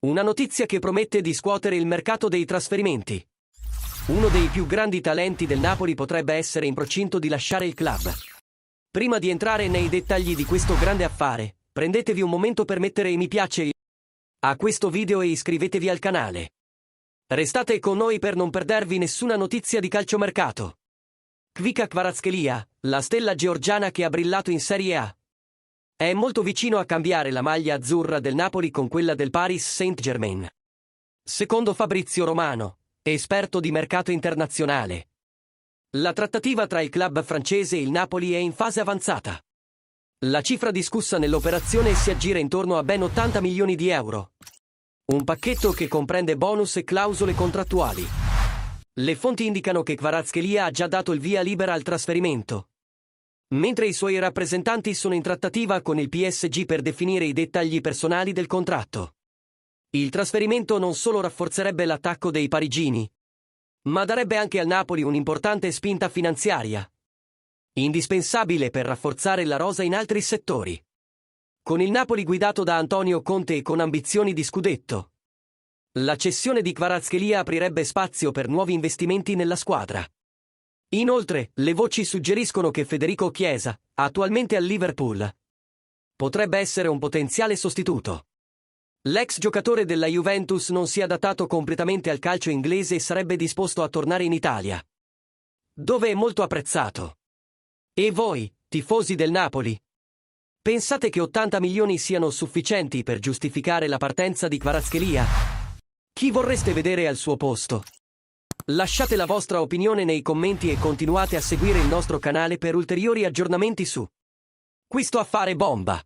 Una notizia che promette di scuotere il mercato dei trasferimenti. Uno dei più grandi talenti del Napoli potrebbe essere in procinto di lasciare il club. Prima di entrare nei dettagli di questo grande affare, prendetevi un momento per mettere mi piace a questo video e iscrivetevi al canale. Restate con noi per non perdervi nessuna notizia di calciomercato. Khvicha Kvaratskhelia, la stella georgiana che ha brillato in Serie A, è molto vicino a cambiare la maglia azzurra del Napoli con quella del Paris Saint-Germain. Secondo Fabrizio Romano, esperto di mercato internazionale, la trattativa tra il club francese e il Napoli è in fase avanzata. La cifra discussa nell'operazione si aggira intorno a ben 80 milioni di euro. Un pacchetto che comprende bonus e clausole contrattuali. Le fonti indicano che Kvaratskhelia ha già dato il via libera al trasferimento, mentre i suoi rappresentanti sono in trattativa con il PSG per definire i dettagli personali del contratto. Il trasferimento non solo rafforzerebbe l'attacco dei parigini, ma darebbe anche al Napoli un'importante spinta finanziaria, indispensabile per rafforzare la rosa in altri settori. Con il Napoli guidato da Antonio Conte e con ambizioni di scudetto, la cessione di Kvaratskhelia aprirebbe spazio per nuovi investimenti nella squadra. Inoltre, le voci suggeriscono che Federico Chiesa, attualmente al Liverpool, potrebbe essere un potenziale sostituto. L'ex giocatore della Juventus non si è adattato completamente al calcio inglese e sarebbe disposto a tornare in Italia, dove è molto apprezzato. E voi, tifosi del Napoli? Pensate che 80 milioni siano sufficienti per giustificare la partenza di Kvaratskhelia? Chi vorreste vedere al suo posto? Lasciate la vostra opinione nei commenti e continuate a seguire il nostro canale per ulteriori aggiornamenti su questo affare bomba.